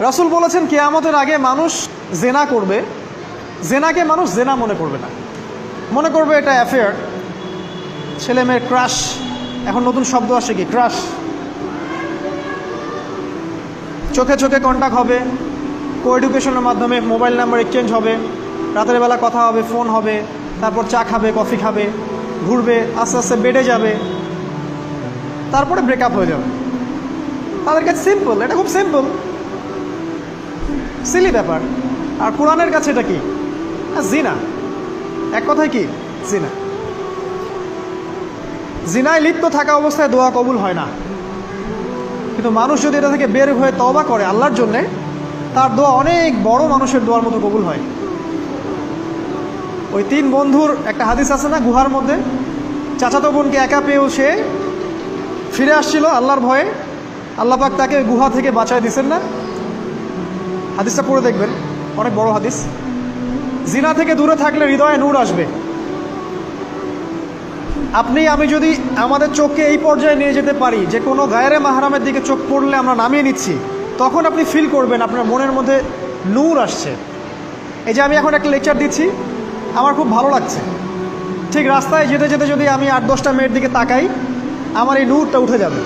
রাসূল বলেছেন কিয়ামতের আগে মানুষ জেনা করবে, জেনাকে মানুষ জেনা মনে করবে না, মনে করবে এটা অ্যাফেয়ার, ছেলে মেয়ের ক্রাশ। এখন নতুন শব্দ আসে কি, ক্রাশ। চোখে চোখে কন্ট্যাক্ট হবে, কো এডুকেশনের মাধ্যমে মোবাইল নাম্বার এক্সচেঞ্জ হবে, রাতের বেলা কথা হবে, ফোন হবে, তারপর চা খাবে, কফি খাবে, ঘুরবে, আস্তে আস্তে বেডে যাবে, তারপরে ব্রেকআপ হয়ে যাবে। তাদের কাছে সিম্পল, এটা খুব সিম্পল, সিলি ব্যাপার। আর কোরআনের কাছে এটা কি, জিনা। এক কথায় কি, জিনা। জিনায় লিপ্ত থাকা অবস্থায় দোয়া কবুল হয় না, কিন্তু মানুষ যদি এটা থেকে বের হয়ে তওবা করে আল্লাহর জন্যে, তার দোয়া অনেক বড় মানুষের দোয়ার মতো কবুল হয়। ওই 3 বন্ধুর একটা হাদিস আছে না, গুহার মধ্যে চাচাতো বোনকে একা পেয়েও সে ফিরে আসছিল আল্লাহর ভয়ে, আল্লাহ পাক তাকে গুহা থেকে বাঁচায় দিচ্ছেন না? হাদিসটা পড়ে দেখবেন, অনেক বড় হাদিস। জিনা থেকে দূরে থাকলে হৃদয়ে নূর আসবে। আপনি আমি যদি আমাদের চোখকে এই পর্যায়ে নিয়ে যেতে পারি যে কোনো গায়রে মাহরামের দিকে চোখ পড়লে আমরা নামিয়ে নিচ্ছি, তখন আপনি ফিল করবেন আপনার মনের মধ্যে নূর আসছে। এই যে আমি এখন একটা লেকচার দিচ্ছি, আমার খুব ভালো লাগছে। ঠিক রাস্তায় যেতে যেতে যদি আমি 8-10টা মেয়ের দিকে তাকাই, আমার এই নূরটা উঠে যাবে।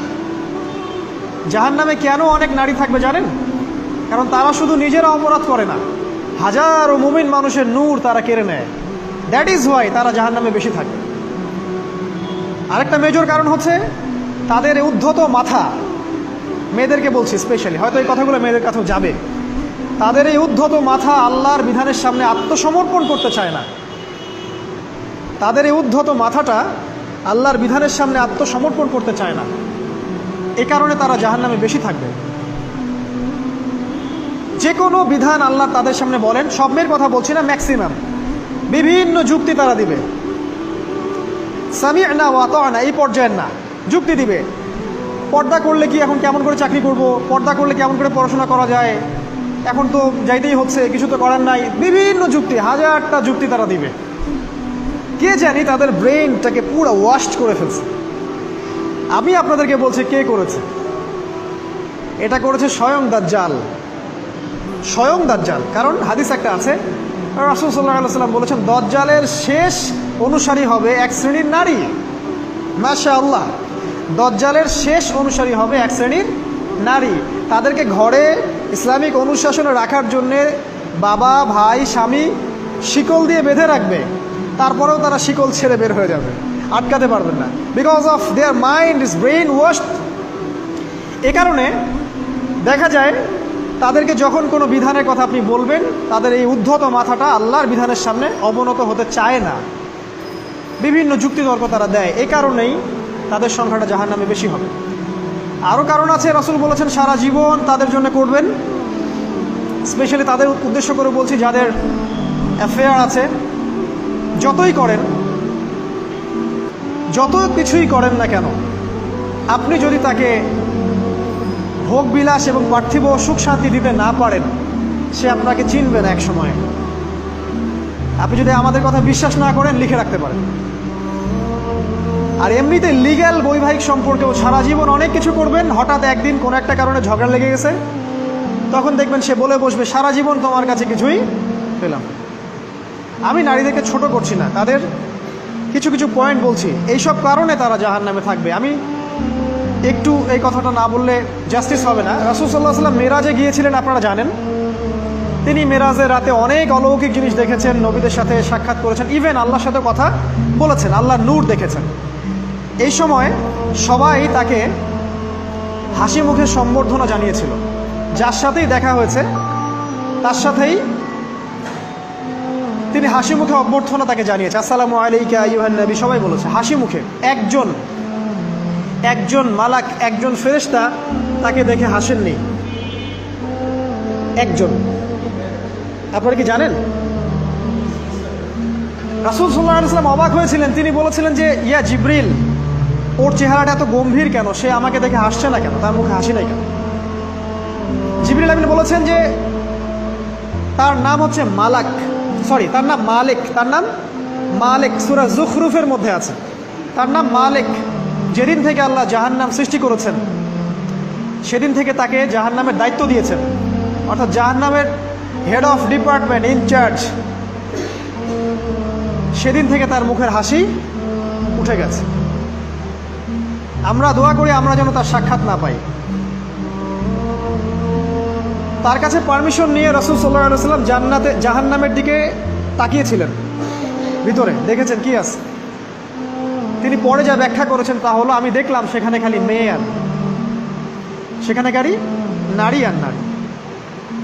জাহান্নামে কেন অনেক নারী থাকবে জানেন? কারণ তারা শুধু নিজেরা অপরাধ করে না, হাজারো মুমিন মানুষের নূর তারা কেড়ে নেয়। দ্যাট ইজ ওয়াই তারা জাহান্নামে বেশি থাকে। আরেকটা মেজর কারণ হচ্ছে তাদের উদ্ধত মাথা। মেয়েদেরকে বলছি স্পেশালি, হয়তো এই কথাগুলো মেয়েদের কাছেও যাবে। তাদের এই উদ্ধত মাথা আল্লাহর বিধানের সামনে আত্মসমর্পণ করতে চায় না। তাদের এই উদ্ধত মাথাটা আল্লাহর বিধানের সামনে আত্মসমর্পণ করতে চায় না, এ কারণে তারা জাহান্নামে বেশি থাকবে। যে কোনো বিধান আল্লাহ তাদের সামনে বলেন, সব মেয়ের কথা বলছি না, ম্যাক্সিমাম বিভিন্ন যুক্তি তারা দিবে। সামি'না ওয়া আতা'না এই পর্যায়ের না, যুক্তি দিবে। পর্দা করলে কি এখন কেমন করে চাকরি করব, পর্দা করলে কেমন করে পড়াশোনা করা যায়, এখন তো যাইতেই হচ্ছে, কিছু তো করার নাই, বিভিন্ন যুক্তি, হাজারটা যুক্তি তারা দিবে। কে জানি তাদের ব্রেনটাকে পুরো ওয়াশ করে ফেলছে। আমি আপনাদেরকে বলছি কে করেছে, এটা করেছে স্বয়ং দাজ্জাল। স্বয়ং দাজ্জাল। কারণ হাদিস একটা আছে, রাসূল সাল্লাল্লাহু আলাইহি ওয়াসাল্লাম বলেছেন দাজ্জালের শেষ অনুসারী হবে এক শ্রেণীর নারী। মাশাআল্লাহ, দাজ্জালের শেষ অনুসারী হবে এক শ্রেণীর নারী। তাদেরকে ঘরে ইসলামিক অনুশাসনে রাখার জন্যে বাবা, ভাই, স্বামী শিকল দিয়ে বেঁধে রাখবে, তারপরেও তারা শিকল ছেড়ে বের হয়ে যাবে, আটকাতে পারবেন না। Because of their mind is brain washed. এ কারণে দেখা যায় তাদেরকে যখন কোনো বিধানের কথা আপনি বলবেন, তাদের এই উদ্ধত মাথাটা আল্লাহর বিধানের সামনে অবনত হতে চায় না, বিভিন্ন যুক্তিতর্ক তারা দেয়। এই কারণেই তাদের সংখ্যাটা জাহান্নামে বেশি হবে। আরও কারণ আছে, রাসূল বলেছেন সারা জীবন তাদের জন্য করবেন। স্পেশালি তাদের উদ্দেশ্য করে বলছি যাদের অ্যাফেয়ার আছে। যতই করেন, যত কিছুই করেন না কেন, আপনি যদি তাকে ভোগ বিলাস এবং পার্থিব সুখ শান্তি দিতে না পারেন, সে আপনাকে চিনবে না এক সময়। আপনি যদি আমাদের কথা বিশ্বাস না করেন, লিখে রাখতে পারেন। আর এমনিতে লিগ্যাল বৈবাহিক সম্পর্কেও সারা জীবন অনেক কিছু করবেন, হঠাৎ একদিন কোনো একটা কারণে ঝগড়া লেগে গেছে, তখন দেখবেন সে বলে বসবে সারা জীবন তোমার কাছে কিছুই পেলাম। আমি নারীদেরকে ছোট করছি না, তাদের কিছু কিছু পয়েন্ট বলছি, এইসব কারণে তারা জাহান্নামে থাকবে। আমি একটু এই কথাটা না বললে জাস্টিস হবে না। রাসূল সাল্লাল্লাহু আলাইহি ওয়াসাল্লাম মেরাজে গিয়েছিলেন, আপনারা জানেন। তিনি মেরাজের রাতে অনেক অলৌকিক জিনিস দেখেছেন, নবীদের সাথে সাক্ষাৎ করেছেন, ইভেন আল্লাহর সাথে কথা বলেছেন, আল্লাহর নূর দেখেছেন। এই সময় সবাই তাকে হাসি মুখে সম্বর্ধনা জানিয়েছিল। যার সাথেই দেখা হয়েছে তার সাথেই তিনি হাসি মুখে অভ্যর্থনা তাকে জানিয়েছে, আসসালামু আলাইকা আইয়ুহান নবী, সবাই বলেছে হাসি মুখে। একজন মালাক, একজন ফেরেশতা তাকে দেখে হাসেননি, একজন। আপনারা কি জানেন? রাসূল সাল্লাল্লাহু আলাইহি ওয়াসাল্লাম অবাক হয়েছিলেন। তিনি বলেছিলেন যে ইয়া জিবরিল, ওর চেহারাটা এত গম্ভীর কেন, সে আমাকে দেখে হাসছে না কেন, তার মুখে হাসি নাই কেন? জিবরিল আমিন বলেছেন যে তার নাম হচ্ছে মালাক, সরি তার নাম মালিক, তার নাম মালিক, সূরা যুখরুফের মধ্যে আছে, তার নাম মালিক। যেদিন থেকে আল্লাহ জাহান্নাম সৃষ্টি করেছেন, সেদিন থেকে তাকে জাহান্নামের দায়িত্ব দিয়েছেন। অর্থাৎ জাহান্নামের হেড অফ ডিপার্টমেন্ট ইনচার্জ, সেদিন থেকে তার মুখের হাসি উঠে গেছে। আমরা দোয়া করি আমরা যেন তার সাক্ষাৎ না পাই। তার কাছে পারমিশন নিয়ে রাসূল সাল্লাল্লাহু আলাইহি ওয়াসাল্লাম জাহান্নামের দিকে তাকিয়েছিলেন, ভিতরে দেখেছেন কি আছে। তিনি পরে যা ব্যাখ্যা করেছেন তা হলো, আমি দেখলাম সেখানে খালি মেয়ে আর সেখানে খালি নারী আর নারী।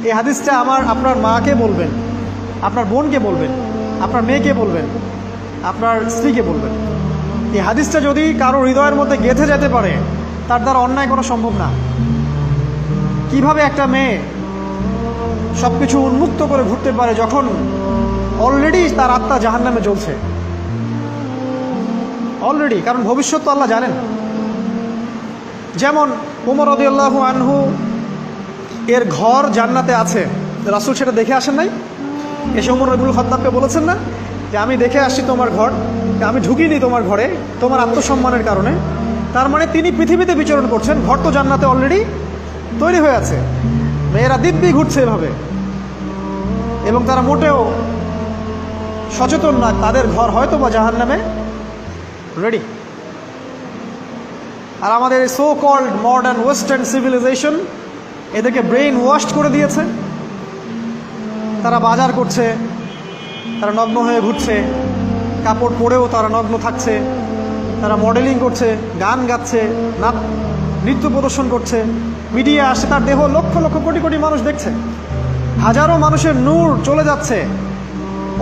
এই হাদিসটা আপনার মাকে বলবেন, আপনার বোনকে বলবেন, আপনার মেয়েকে বলবেন, আপনার স্ত্রীকে বলবেন। এই হাদিসটা যদি কারো হৃদয়ের মধ্যে গেঁথে যেতে পারে, তার দ্বারা অন্যায় করা সম্ভব না। কিভাবে একটা মেয়ে সব কিছু উন্মুক্ত করে ঘুরতে পারে যখন অলরেডি তার আত্মা জাহান্নামে জ্বলছে অলরেডি, কারণ ভবিষ্যৎ তো আল্লাহ জানেন। যেমন ওমর রাদিয়াল্লাহু আনহু এর ঘর জান্নাতে আছে, রাসূল সেটা দেখে আসেন নাই? এসে ওমর ইবনুল খাত্তাবকে বলেছেন না যে আমি দেখে আসছি তোমার ঘর, আমি ঢুকিনি তোমার ঘরে তোমার আত্মসম্মানের কারণে। তার মানে তিনি পৃথিবীতে বিচরণ করছেন, ঘর তো জান্নাতে অলরেডি তৈরি হয়ে আছে। মেয়েরা দিব্যি ঘুরছে এভাবে, এবং তারা মোটেও সচেতন না তাদের ঘর হয়তো বা জাহান্নামে রেডি। আর আমাদের so called modern western civilization এদেরকে ব্রেইন ওয়াশ করে দিয়েছে। তারা বাজার করছে, তারা নগ্ন হয়ে ঘুরছে, কাপড় পরেও তারা নগ্ন থাকছে, তারা মডেলিং করছে, গান গাচ্ছে, নৃত্য প্রদর্শন করছে, মিডিয়া আসে, তার দেহ লক্ষ লক্ষ কোটি কোটি মানুষ দেখছে। হাজারো মানুষের নূর চলে যাচ্ছে,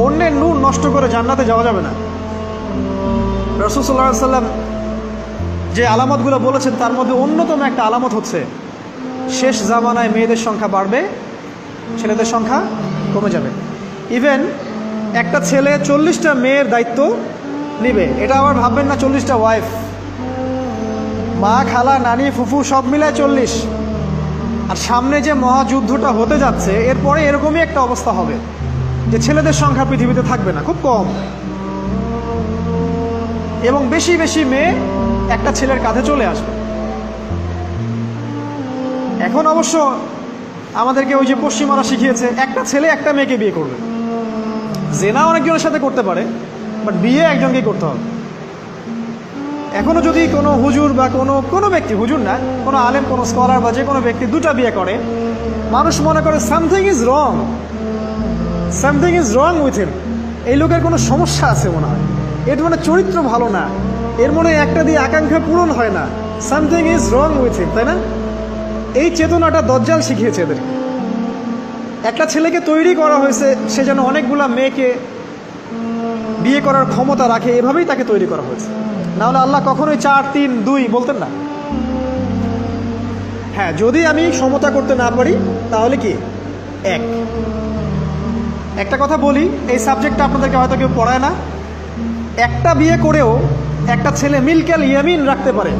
অন্যের নূর নষ্ট করে জান্নাতে যাওয়া যাবে না। রাসূল সাল্লাল্লাহু আলাইহি ওয়াসাল্লাম যে আলামতগুলো বলেছেন তার মধ্যে অন্যতম একটা আলামত হচ্ছে শেষ জামানায় মেয়েদের সংখ্যা বাড়বে, ছেলেদের সংখ্যা কমে যাবে। ইভেন একটা ছেলে 40টা মেয়ের দায়িত্ব নিবে। এটা আবার ভাববেন না 40টা ওয়াইফ, মা, খালা, নানি, ফুফু সব মিলায় 40। আর সামনে যে মহাযুদ্ধটা হতে যাচ্ছে এরপরে এরকমই একটা অবস্থা হবে যে ছেলেদের সংখ্যা পৃথিবীতে থাকবে না, খুব কম, এবং বেশি বেশি মেয়ে একটা ছেলের কাঁধে চলে আসবে। এখন অবশ্য আমাদেরকে ওই যে পশ্চিমারা শিখিয়েছে একটা ছেলে একটা মেয়েকে বিয়ে করবে। জেনা অনেকজনের সাথে করতে পারে, বাট বিয়ে একজনকেই করতে হবে। এখনো যদি কোনো হুজুর বা কোনো ব্যক্তি, হুজুর না, কোনো আলেম, কোনো স্কলার বা যে কোনো ব্যক্তি দুটা বিয়ে করে, মানুষ মনে করে something is wrong, something is wrong with him. এই লোকের কোনো সমস্যা আছে মনে হয়, এর মানে চরিত্র ভালো না, এর মনে একটা দিয়ে আকাঙ্ক্ষা পূরণ হয় না, something is wrong with him, তাই না? এই চেতনাটা দজ্জাল শিখিয়েছে এদের। একটা ছেলেকে তৈরি করা হয়েছে সে যেন অনেকগুলা মেয়েকে বিয়ে করার ক্ষমতা রাখে, এভাবেই তাকে তৈরি করা হয়েছে। নাহলে আল্লাহ কখনোই 4, 3, 2 বলতেন না। হ্যাঁ, যদি আমি সমতা করতে না পারি তাহলে কি একটা কথা বলি, এই সাবজেক্টটা আপনাদেরকে হয়তো কেউ পড়ায় না। একটা বিয়ে করেও একটা ছেলে মিলকেল ইয়ামিন রাখতে পারে।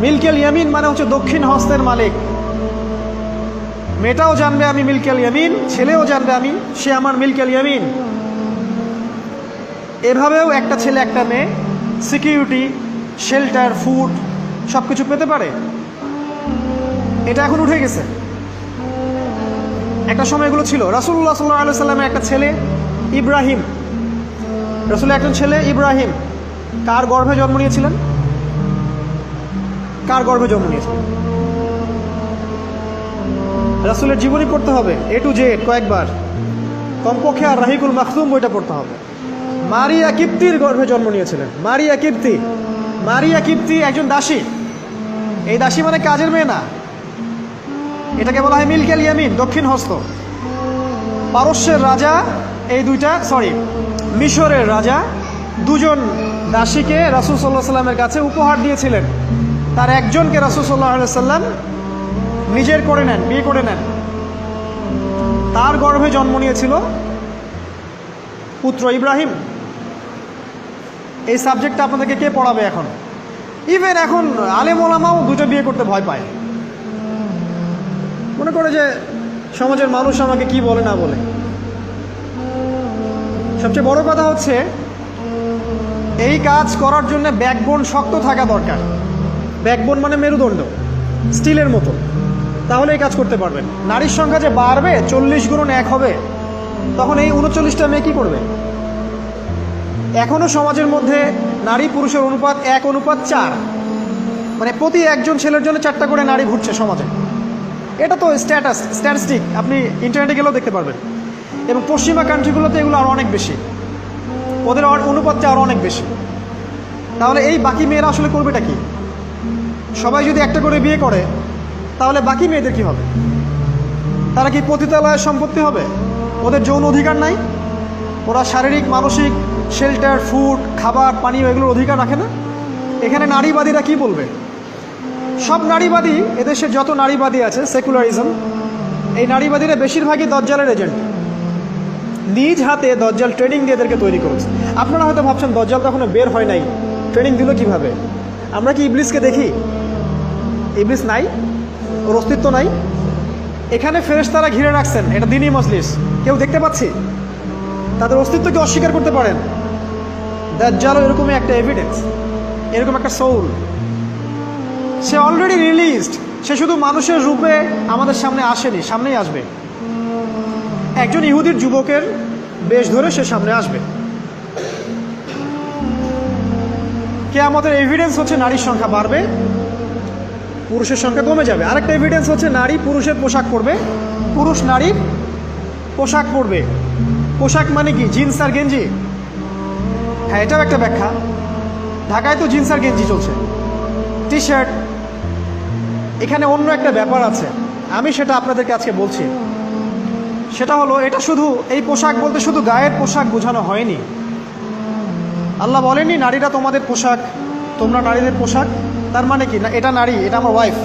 মিলকেল ইয়ামিন মানে হচ্ছে দক্ষিণ হস্তের মালিক। মেয়েটাও জানবে আমি মিলকেল ইয়ামিন, ছেলেও জানবে সে আমার মিলকেল ইয়ামিন। এভাবেও একটা ছেলে একটা মেয়ে সিকিউরিটি, শেল্টার, ফুড সব কিছু পেতে পারে। এটা এখন উঠে গেছে, একটা সময় এগুলো ছিল। রাসূলুল্লাহ সাল্লাল্লাহু আলাইহি ওয়াসাল্লামের একটা ছেলে ইব্রাহিম, রাসূলের একজন ছেলে ইব্রাহিম কার গর্ভে জন্ম নিয়েছিলেন? কার গর্ভে জন্ম নিয়েছিলেন? রাসূলের জীবনী পড়তে হবে A to Z কয়েকবার, কমপক্ষে আর রাহিকুল মাখতুম বইটা পড়তে হবে। মারিয়া কিপ্তির গর্ভে জন্ম নিয়েছিলেন। মারিয়া কিপ্তি একজন দাসী। এই দাসী মানে কাজের মেয়ে না, এটাকে বলা হয় মিলকেল ইয়ামিন, দক্ষিণ হস্ত। পারস্যের রাজা মিশরের রাজা দুজন দাসীকে রাসূল সাল্লাল্লাহু আলাইহি সাল্লামের কাছে উপহার দিয়েছিলেন। তার একজনকে রাসূল সাল্লাল্লাহু আলাইহি সাল্লাম নিজের করে নেন, বিয়ে করে নেন। তার গর্ভে জন্ম নিয়েছিল পুত্র ইব্রাহিম। এই সাবজেক্টটা আপনাদেরকে কে পড়াবে এখন? ইভেন এখন আলেম ওলামাও দুটো বিয়ে করতে ভয় পায়, মনে করে যে সমাজের মানুষ আমাকে কি বলে না বলে। সবচেয়ে বড় কথা হচ্ছে এই কাজ করার জন্য ব্যাকবোন শক্ত থাকা দরকার। ব্যাকবোন মানে মেরুদণ্ড, স্টিলের মতো। তাহলে এই কাজ করতে পারবেন। নারীর সংখ্যা যে বাড়বে 40 গুণন 1 হবে, তখন এই 39টা মেয়ে কী করবে? এখনও সমাজের মধ্যে নারী পুরুষের অনুপাত 1:4, মানে প্রতি একজন ছেলের জন্য 4টা করে নারী ঘুরছে সমাজে। এটা তো স্ট্যাটিস্টিক, আপনি ইন্টারনেটে গেলেও দেখতে পারবেন। এবং পশ্চিমা কান্ট্রিগুলোতে এগুলো আরও অনেক বেশি, ওদের অনুপাতটা আরও অনেক বেশি। তাহলে এই বাকি মেয়েরা আসলে করবেটা কি? সবাই যদি একটা করে বিয়ে করে, তাহলে বাকি মেয়েদের কি হবে? তারা কি পতিতালয়ের সম্পত্তি হবে? ওদের যৌন অধিকার নাই? ওরা শারীরিক, মানসিক, শেল্টার, ফুড, খাবার, পানীয় এগুলোর অধিকার রাখে না? এখানে নারীবাদীরা কি বলবে? সব নারীবাদী, এদেশে যত নারীবাদী আছে, সেকুলারিজম, এই নারীবাদীরা বেশিরভাগই দজ্জালের এজেন্ট। নিজ হাতে দজ্জাল ট্রেনিং দিয়ে এদেরকে তৈরি করেছে। আপনারা হয়তো ভাবছেন দজ্জাল তো এখনো বের হয় নাই, ট্রেনিং দিল কিভাবে? আমরা কি ইবলিসকে দেখি? ইবলিস নাই, ওর অস্তিত্ব নাই। এখানে ফেরেশতারা ঘিরে রাখছেন, এটা দ্বীনি মজলিস, কেউ দেখতে পাচ্ছি? তাদের অস্তিত্বকে অস্বীকার করতে পারেন? দাজ্জালও এরকমই একটা এভিডেন্স, এরকম একটা সোল। সে অলরেডি রিলিজড, সে শুধু মানুষের রূপে আমাদের সামনে আসেনি, সামনেই আসবে। একজন ইহুদির যুবকের বেশ ধরে সে সামনে আসবে। কিয়ামতের এভিডেন্স হচ্ছে নারীর সংখ্যা বাড়বে, পুরুষের সংখ্যা কমে যাবে। আরেকটা এভিডেন্স হচ্ছে নারী পুরুষের পোশাক পরবে, পুরুষ নারীর পোশাক পরবে। পোশাক মানে কি? জিন্স আর গেঞ্জি? হ্যাঁ, এটাও একটা ব্যাখ্যা। ঢাকায় তো জিন্স আর গেঞ্জি চলছে, টি শার্ট। এখানে অন্য একটা ব্যাপার আছে, আমি সেটা আপনাদেরকে আজকে বলছি। সেটা হলো, এটা শুধু এই পোশাক বলতে শুধু গায়ের পোশাক বোঝানো হয়নি। আল্লাহ বলেননি নারীরা তোমাদের পোশাক, তোমরা নারীদের পোশাক। তার মানে কি না এটা নারী, এটা আমার ওয়াইফ?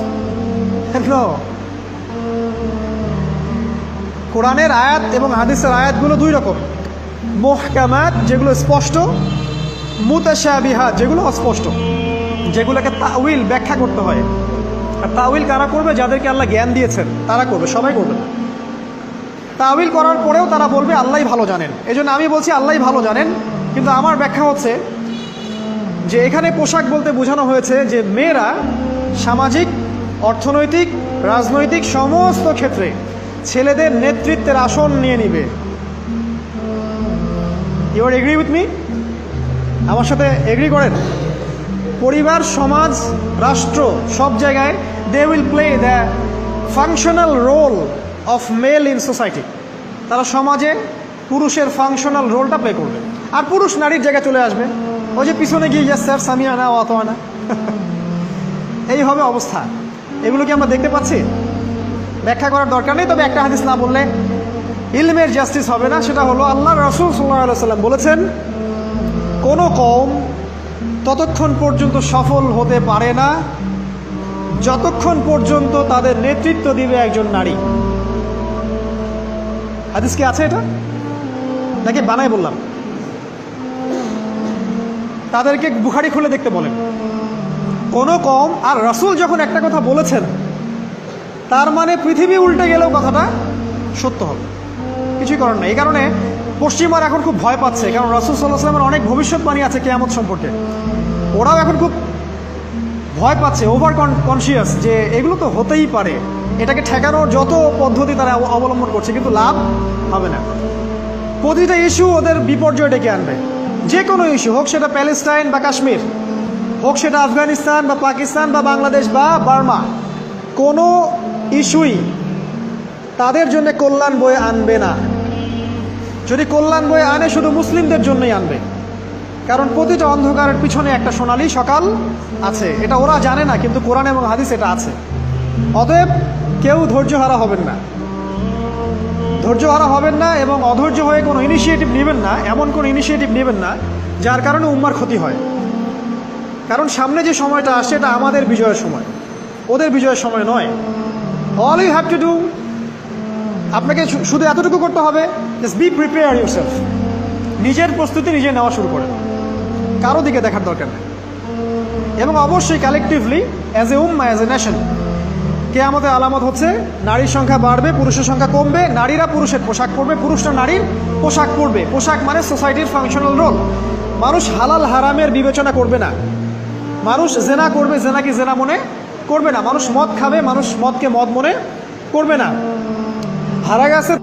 কোরআনের আয়াত এবং হাদিসের আয়াতগুলো দুই রকম। মুহকামাত, যেগুলো স্পষ্ট, মুতাশাবিহাত, যেগুলো অস্পষ্ট, যেগুলোকে তাউইল, ব্যাখ্যা করতে হয়। আর তাউইল কারা করবে? যাদেরকে আল্লাহ জ্ঞান দিয়েছেন তারা করবে, সবাই করবে না। তাউইল করার পরেও তারা বলবে আল্লাহই ভালো জানেন। এই জন্য আমি বলছি আল্লাহই ভালো জানেন, কিন্তু আমার ব্যাখ্যা হচ্ছে যে এখানে পোশাক বলতে বোঝানো হয়েছে যে মেয়েরা সামাজিক, অর্থনৈতিক, রাজনৈতিক সমস্ত ক্ষেত্রে ছেলেদের নেতৃত্বের আসন নিয়ে নিবে। You are agree with me? আমার সাথে এগ্রি করেন? পরিবার, সমাজ, রাষ্ট্র, সব জায়গায় they will play the functional role of male in society. তারা সমাজে পুরুষের ফাংশনাল রোলটা প্লে করবে, আর পুরুষ নারীর জায়গায় চলে আসবে। ওই যে পিছনে গিয়ে ইয়েস স্যার, সামিয়ানা ও আতোয়ানা, এই হবে অবস্থা। এগুলো কি আমরা দেখতে পাচ্ছি? ব্যাখ্যা করার দরকার নেই, তবে একটা হাদিস না বললে ইলমের জাস্টিস হবে না। সেটা হলো আল্লাহ রাসূল সাল্লাল্লাহু আলাইহি ওয়াসাল্লাম বলেছেন, কোনো কওম ততক্ষণ পর্যন্ত সফল হতে পারে না যতক্ষণ পর্যন্ত তাদের নেতৃত্ব দিবে একজন নারী। হাদিস কি আছে এটা, নাকি বানায় বললাম? তাদেরকে বুখারী খুলে দেখতে বলেন। কোনো কওম, আর রাসূল যখন একটা কথা বলেছেন তার মানে পৃথিবী উল্টে গেলেও কথাটা সত্য হবে, কিছুই করার নেই। এই কারণে পশ্চিমার এখন খুব ভয় পাচ্ছে, কারণ রাসূল সাল্লাল্লাহু আলাইহি ওয়াসাল্লামের অনেক ভবিষ্যৎবাণী আছে কিয়ামত সম্পর্কে। ওরাও এখন খুব ভয় পাচ্ছে, ওভার কনসিয়াস, যে এগুলো তো হতেই পারে। এটাকে ঠেকানোর যত পদ্ধতি তারা অবলম্বন করছে, কিন্তু লাভ হবে না। প্রতিটা ইস্যু ওদের বিপর্যয় ডেকে আনবে। যে কোনো ইস্যু হোক, সেটা প্যালেস্টাইন বা কাশ্মীর হোক, সেটা আফগানিস্তান বা পাকিস্তান বা বাংলাদেশ বা বার্মা, কোনো ইস্যুই তাদের জন্য কল্যাণ বয়ে আনবে না। যদি কল্যাণ বয়ে আনে, শুধু মুসলিমদের জন্যই আনবে। কারণ প্রতিটা অন্ধকারের পিছনে একটা সোনালী সকাল আছে। এটা ওরা জানে না, কিন্তু কোরআন এবং হাদিস এটা আছে। অতএব কেউ ধৈর্যহারা হবেন না, ধৈর্যহারা হবেন না, এবং অধৈর্য হয়ে কোনো ইনিশিয়েটিভ নেবেন না। এমন কোনো ইনিশিয়েটিভ নেবেন না যার কারণে উম্মার ক্ষতি হয়। কারণ সামনে যে সময়টা আসে, এটা আমাদের বিজয়ের সময়, ওদের বিজয়ের সময় নয়। All you have to do, আপনাকে শুধু এতটুকু করতে হবে, জাস্ট বি প্রিপেয়ার ইউরসেলফ। নিজের প্রস্তুতি নিজে নেওয়া শুরু করেন, কারো দিকে দেখার দরকার নেই। এবং অবশ্যই collectively, as a Umma, as a nation, কিয়ামতের আলামত হচ্ছে নারীর সংখ্যা বাড়বে, পুরুষের সংখ্যা কমবে। নারীরা পুরুষের পোশাক পরবে, পুরুষরা নারীর পোশাক পরবে। পোশাক মানে সোসাইটির ফাংশনাল রোল। মানুষ হালাল হারামের বিবেচনা করবে না। মানুষ জেনা করবে, জেনাকে জেনা মনে করবে না। মানুষ মদ খাবে, মানুষ মদকে মদ মনে করবে না। হারা গেছে